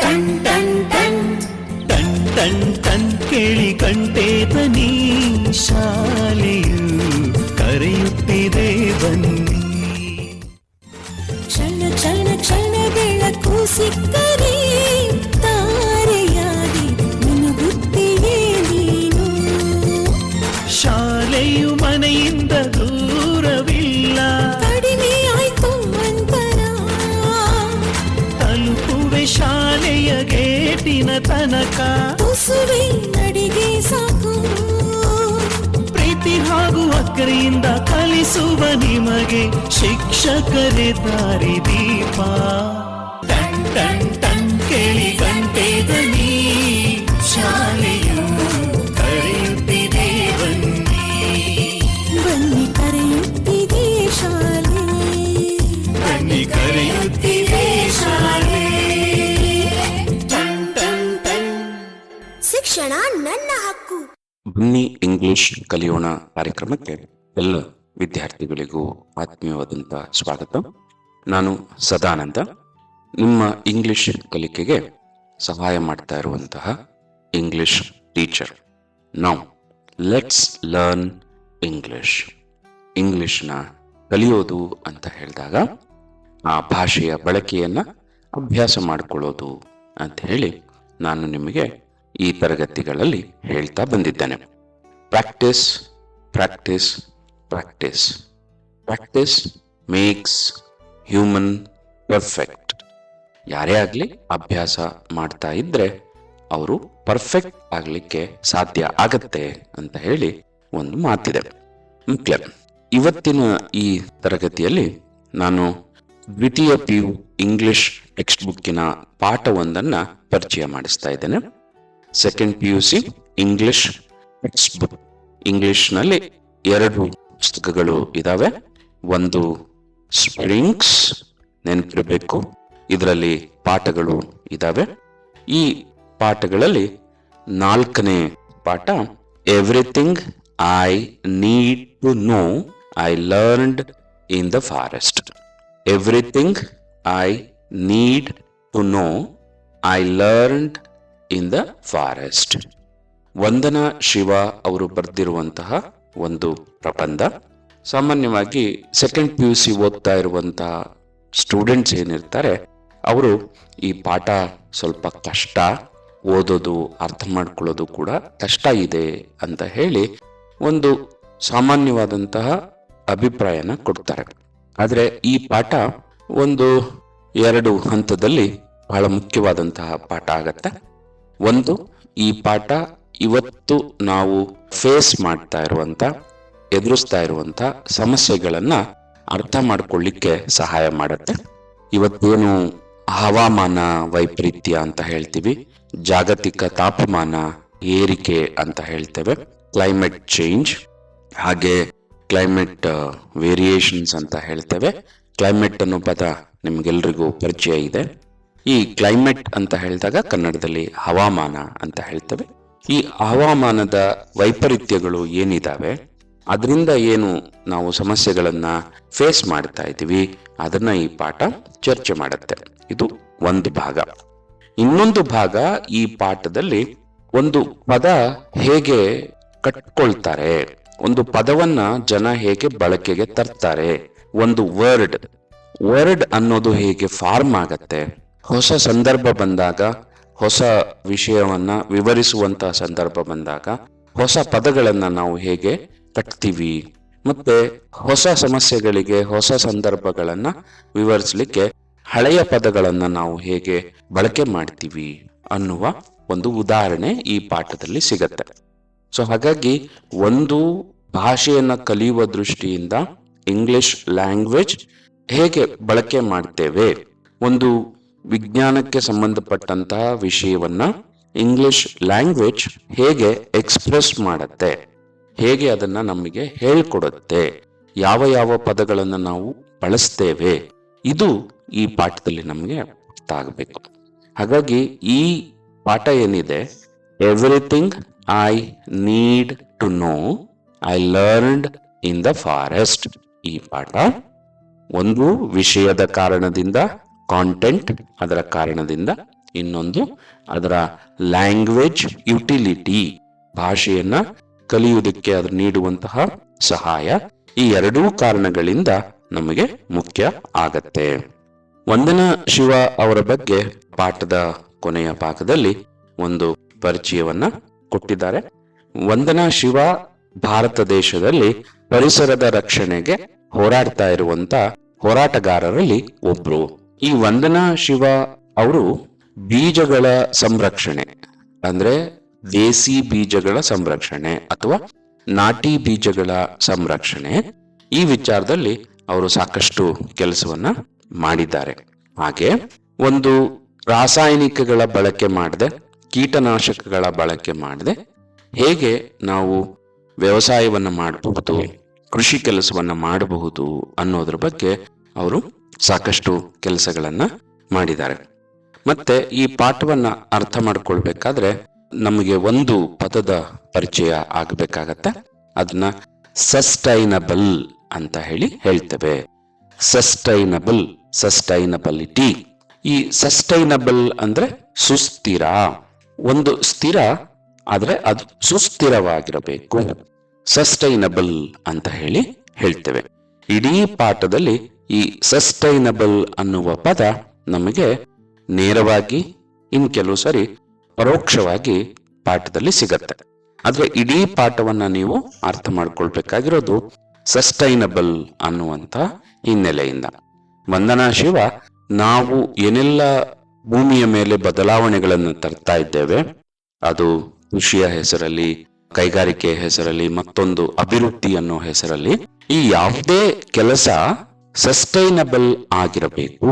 Ton ಟನ್ ಟನ್ ಟನ್ ಟನ್ ಟನ್ ಕೇಳಿ ಗಂಟೆ ಧ್ವನಿ, ಶಾಲೆಯು ಕರೆಯುತ್ತಿದೆ ಬನ್ನಿ. ಕ್ಷಣ ಕ್ಷಣ ಕ್ಷಣ ಬೆಳಕು ಸಿಕ್ಕರೆ ತಾರೆಯಾಗಿ ಮಿನುಗುತ್ತೀಯೇ ನೀನು. ಶಾಲೆಯು ಮನೆಯಿಂದ ದೂರವಿಲ್ಲ, ಕಡಿಮೆ ಆಯ್ತು ಅಂತರ, ತಲುಪುವೆ ಶಾಲೆಯ ಗೇಟಿನ ತನಕ. ತುಸುವೆ ನಡಿಗೆ ಸಾಕು, ಪ್ರೀತಿ ಹಾಗೂ ಅಕ್ಕರೆಯಿಂದ ಕಲಿಸುವ ನಿಮಗೆ ಶಿಕ್ಷಕರೇ ದಾರಿ ದೀಪ. ಟನ್ ಟನ್ ಟನ್ ಕೇಳಿ ಗಂಟೆ ಧ್ವನಿ, ಶಾಲೆಯು ಕರೆಯುತ್ತಿದೆ ಬನ್ನಿ. ಬನ್ನಿ ಕರೆಯುತ್ತಿದೆ ಶಾಲೆ, ಬನ್ನಿ ಕರೆಯುತ್ತಿದೆ ಶಾಲೆ. ಟನ್ ಟನ್ ಟನ್. ಶಿಕ್ಷಣ ನನ್ನ ಹಕ್ಕು. ಬನ್ನಿ ಇಂಗ್ಲಿಷ್ ಕಲಿಯೋಣ ಕಾರ್ಯಕ್ರಮಕ್ಕೆ ಎಲ್ಲ ವಿದ್ಯಾರ್ಥಿಗಳಿಗೂ ಆತ್ಮೀಯವಾದಂಥ ಸ್ವಾಗತ. ನಾನು ಸದಾನಂದ, ನಿಮ್ಮ ಇಂಗ್ಲಿಷ್ ಕಲಿಕೆಗೆ ಸಹಾಯ ಮಾಡ್ತಾ ಇರುವಂತಹ English teacher. Now let's learn English. ಇಂಗ್ಲಿಷ್ನ ಕಲಿಯೋದು ಅಂತ ಹೇಳಿದಾಗ ಆ ಭಾಷೆಯ ಬಳಕೆಯನ್ನ ಅಭ್ಯಾಸ ಮಾಡಿಕೊಳ್ಳೋದು ಅಂತ ಹೇಳಿ ನಾನು ನಿಮಗೆ ಈ ತರಗತಿಗಳಲ್ಲಿ ಹೇಳ್ತಾ ಬಂದಿದ್ದೇನೆ. Practice practice practice. Practice makes human perfect. ಯಾರೇ ಆಗಲಿ ಅಭ್ಯಾಸ ಮಾಡ್ತಾ ಇದ್ರೆ ಅವರು ಪರ್ಫೆಕ್ಟ್ ಆಗಲಿಕ್ಕೆ ಸಾಧ್ಯ ಆಗತ್ತೆ ಅಂತ ಹೇಳಿ ಒಂದು ಮಾತಿದೆ. ಮಕ್ಕಳೇ, ಇವತ್ತಿನ ಈ ತರಗತಿಯಲ್ಲಿ ನಾನು ದ್ವಿತೀಯ PU ಇಂಗ್ಲಿಷ್ ಟೆಕ್ಸ್ಟ್ ಬುಕ್ಕಿನ ಪಾಠವೊಂದನ್ನು ಪರಿಚಯ ಮಾಡಿಸ್ತಾ ಇದ್ದೇನೆ. Second PUC English text book. ಇಂಗ್ಲಿಷ್ನಲ್ಲಿ 2 ಪುಸ್ತಕಗಳು ಇದಾವೆ. ಒಂದು ಸ್ಪ್ರಿಂಗ್ಸ್, ನೆನಪಿರಬೇಕು, ಇದರಲ್ಲಿ ಪಾಠಗಳು ಇದಾವೆ. ಈ ಪಾಠಗಳಲ್ಲಿ 4ನೇ ಪಾಠ everything I need to know I learned in the forest. Everything I need to know I learned in the forest. Vandana Shiva ಅವರು ಬರೆದಿರುವಂತಹ ಒಂದು ಪ್ರಬಂಧ. ಸಾಮಾನ್ಯವಾಗಿ ಸೆಕೆಂಡ್ PUC ಓದ್ತಾ ಇರುವಂತಹ ಸ್ಟೂಡೆಂಟ್ಸ್ ಏನಿರ್ತಾರೆ ಅವರು ಈ ಪಾಠ ಸ್ವಲ್ಪ ಕಷ್ಟ, ಓದೋದು ಅರ್ಥ ಮಾಡ್ಕೊಳ್ಳೋದು ಕೂಡ ಕಷ್ಟ ಇದೆ ಅಂತ ಹೇಳಿ ಒಂದು ಸಾಮಾನ್ಯವಾದಂತಹ ಅಭಿಪ್ರಾಯನ ಕೊಡ್ತಾರೆ. ಆದರೆ ಈ ಪಾಠ ಒಂದು 2 ಹಂತದಲ್ಲಿ ಬಹಳ ಮುಖ್ಯವಾದಂತಹ ಪಾಠ ಆಗತ್ತೆ. ಒಂದು, ಈ ಪಾಠ ಇವತ್ತು ನಾವು ಫೇಸ್ ಮಾಡ್ತಾ ಇರುವಂತ, ಎದುರಿಸ್ತಾ ಇರುವಂತ ಸಮಸ್ಯೆಗಳನ್ನ ಅರ್ಥ ಮಾಡ್ಕೊಳ್ಳಿಕ್ಕೆ ಸಹಾಯ ಮಾಡುತ್ತೆ. ಇವತ್ತೇನು ಹವಾಮಾನ ವೈಪರೀತ್ಯ ಅಂತ ಹೇಳ್ತೀವಿ, ಜಾಗತಿಕ ತಾಪಮಾನ ಏರಿಕೆ ಅಂತ ಹೇಳ್ತೇವೆ, ಕ್ಲೈಮೇಟ್ ಚೇಂಜ್, ಹಾಗೆ ಕ್ಲೈಮೇಟ್ ವೇರಿಯೇಷನ್ಸ್ ಅಂತ ಹೇಳ್ತೇವೆ. ಕ್ಲೈಮೇಟ್ ಅನ್ನೋ ಪದ ನಿಮ್ಗೆಲ್ರಿಗೂ ಪರಿಚಯ ಇದೆ. ಈ ಕ್ಲೈಮೇಟ್ ಅಂತ ಹೇಳಿದಾಗ ಕನ್ನಡದಲ್ಲಿ ಹವಾಮಾನ ಅಂತ ಹೇಳ್ತೇವೆ. ಈ ಹವಾಮಾನದ ವೈಪರೀತ್ಯಗಳು ಏನಿದಾವೆ, ಅದರಿಂದ ಏನು ನಾವು ಸಮಸ್ಯೆಗಳನ್ನ ಫೇಸ್ ಮಾಡ್ತಾ ಇದ್ದೀವಿ, ಅದನ್ನ ಈ ಪಾಠ ಚರ್ಚೆ ಮಾಡುತ್ತೆ. ಇದು ಒಂದು ಭಾಗ. ಇನ್ನೊಂದು ಭಾಗ, ಈ ಪಾಠದಲ್ಲಿ ಒಂದು ಪದ ಹೇಗೆ ಕಟ್ಕೊಳ್ತಾರೆ, ಒಂದು ಪದವನ್ನ ಜನ ಹೇಗೆ ಬಳಕೆಗೆ ತರ್ತಾರೆ, ಒಂದು ವರ್ಡ್ ಅನ್ನೋದು ಹೇಗೆ ಫಾರ್ಮ್ ಆಗತ್ತೆ, ಹೊಸ ಸಂದರ್ಭ ಬಂದಾಗ, ಹೊಸ ವಿಷಯವನ್ನ ವಿವರಿಸುವಂತಹ ಸಂದರ್ಭ ಬಂದಾಗ ಹೊಸ ಪದಗಳನ್ನ ನಾವು ಹೇಗೆ ಕಟ್ತೀವಿ, ಮತ್ತೆ ಹೊಸ ಸಮಸ್ಯೆಗಳಿಗೆ ಹೊಸ ಸಂದರ್ಭಗಳನ್ನ ವಿವರಿಸಲಿಕ್ಕೆ ಹಳೆಯ ಪದಗಳನ್ನ ನಾವು ಹೇಗೆ ಬಳಕೆ ಮಾಡ್ತೀವಿ ಅನ್ನುವ ಒಂದು ಉದಾಹರಣೆ ಈ ಪಾಠದಲ್ಲಿ ಸಿಗತ್ತೆ. ಸೊ ಹಾಗಾಗಿ ಒಂದು ಭಾಷೆಯನ್ನ ಕಲಿಯುವ ದೃಷ್ಟಿಯಿಂದ ಇಂಗ್ಲಿಷ್ ಲ್ಯಾಂಗ್ವೇಜ್ ಹೇಗೆ ಬಳಕೆ ಮಾಡ್ತೇವೆ, ಒಂದು ವಿಜ್ಞಾನಕ್ಕೆ ಸಂಬಂಧಪಟ್ಟಂತಹ ವಿಷಯವನ್ನ ಇಂಗ್ಲಿಷ್ ಲ್ಯಾಂಗ್ವೇಜ್ ಹೇಗೆ ಎಕ್ಸ್ಪ್ರೆಸ್ ಮಾಡುತ್ತೆ, ಹೇಗೆ ಅದನ್ನ ನಮಗೆ ಹೇಳ್ಕೊಡುತ್ತೆ, ಯಾವ ಯಾವ ಪದಗಳನ್ನು ನಾವು ಬಳಸ್ತೇವೆ, ಇದು ಈ ಪಾಠದಲ್ಲಿ ನಮಗೆ ಅರ್ಥ ಆಗಬೇಕು. ಹಾಗಾಗಿ ಈ ಪಾಠ ಏನಿದೆ, everything I need to know I learned in the forest, ಈ ಪಾಠ ಒಂದು ವಿಷಯದ ಕಾರಣದಿಂದ, ಕಾಂಟೆಂಟ್ ಅದರ ಕಾರಣದಿಂದ ಇನ್ನೊಂದು ಅದರ ಲ್ಯಾಂಗ್ವೇಜ್ ಯುಟಿಲಿಟಿ, ಭಾಷೆಯನ್ನ ಕಲಿಯುವುದಕ್ಕೆ ಅದು ನೀಡುವಂತಹ ಸಹಾಯ. ಈ ಎರಡೂ ಕಾರಣಗಳಿಂದ ನಮಗೆ ಮುಖ್ಯ ಆಗತ್ತೆ. ವಂದನಾ ಶಿವ ಅವರ ಬಗ್ಗೆ ಪಾಠದ ಕೊನೆಯ ಭಾಗದಲ್ಲಿ ಒಂದು ಪರಿಚಯವನ್ನ ಕೊಟ್ಟಿದ್ದಾರೆ. ವಂದನಾ ಶಿವ ಭಾರತ ದೇಶದಲ್ಲಿ ಪರಿಸರದ ರಕ್ಷಣೆಗೆ ಹೋರಾಡ್ತಾ ಇರುವಂತ ಹೋರಾಟಗಾರರಲ್ಲಿ ಒಬ್ರು. ಈ ವಂದನಾ ಶಿವ ಅವರು ಬೀಜಗಳ ಸಂರಕ್ಷಣೆ, ಅಂದ್ರೆ ದೇಸಿ ಬೀಜಗಳ ಸಂರಕ್ಷಣೆ ಅಥವಾ ನಾಟಿ ಬೀಜಗಳ ಸಂರಕ್ಷಣೆ, ಈ ವಿಚಾರದಲ್ಲಿ ಅವರು ಸಾಕಷ್ಟು ಕೆಲಸವನ್ನ ಮಾಡಿದ್ದಾರೆ. ಹಾಗೆ ಒಂದು ರಾಸಾಯನಿಕಗಳ ಬಳಕೆ ಮಾಡದೆ, ಕೀಟನಾಶಕಗಳ ಬಳಕೆ ಮಾಡದೆ ಹೇಗೆ ನಾವು ವ್ಯವಸಾಯವನ್ನ ಮಾಡಬಹುದು, ಕೃಷಿ ಕೆಲಸವನ್ನ ಮಾಡಬಹುದು ಅನ್ನೋದ್ರ ಬಗ್ಗೆ ಅವರು ಸಾಕಷ್ಟು ಕೆಲಸಗಳನ್ನ ಮಾಡಿದ್ದಾರೆ. ಮತ್ತೆ ಈ ಪಾಠವನ್ನ ಅರ್ಥ ಮಾಡ್ಕೊಳ್ಬೇಕಾದ್ರೆ ನಮಗೆ ಒಂದು ಪದದ ಪರಿಚಯ ಆಗಬೇಕಾಗತ್ತೆ. ಅದನ್ನ ಸಸ್ಟೈನಬಲ್ ಅಂತ ಹೇಳ್ತೇವೆ. Sustainable, sustainability. ಈ ಸಸ್ಟೈನಬಲ್ ಅಂದ್ರೆ ಸುಸ್ಥಿರ, ಒಂದು ಸ್ಥಿರ ಆದ್ರೆ ಅದು ಸುಸ್ಥಿರವಾಗಿರಬೇಕು. ಸಸ್ಟೈನಬಲ್ ಅಂತ ಹೇಳ್ತೇವೆ. ಇಡೀ ಪಾಠದಲ್ಲಿ ಈ ಸಸ್ಟೈನಬಲ್ ಅನ್ನುವ ಪದ ನಮಗೆ ನೇರವಾಗಿ, ಇನ್ ಕೆಲವು ಸರಿ ಪರೋಕ್ಷವಾಗಿ ಪಾಠದಲ್ಲಿ ಸಿಗತ್ತೆ. ಆದ್ರೆ ಇಡೀ ಪಾಠವನ್ನ ನೀವು ಅರ್ಥ ಮಾಡ್ಕೊಳ್ಬೇಕಾಗಿರೋದು ಸಸ್ಟೈನಬಲ್ ಅನ್ನುವಂತ ಹಿನ್ನೆಲೆಯಿಂದ. ವಂದನಾ ಶಿವ ನಾವು ಏನೆಲ್ಲ ಭೂಮಿಯ ಮೇಲೆ ಬದಲಾವಣೆಗಳನ್ನು ತರ್ತಾ ಇದ್ದೇವೆ, ಅದು ಕೃಷಿಯ ಹೆಸರಲ್ಲಿ, ಕೈಗಾರಿಕೆಯ ಹೆಸರಲ್ಲಿ, ಮತ್ತೊಂದು ಅಭಿವೃದ್ಧಿ ಅನ್ನೋ ಹೆಸರಲ್ಲಿ, ಈ ಯಾವುದೇ ಕೆಲಸ ಸಸ್ಟೈನಬಲ್ ಆಗಿರಬೇಕು,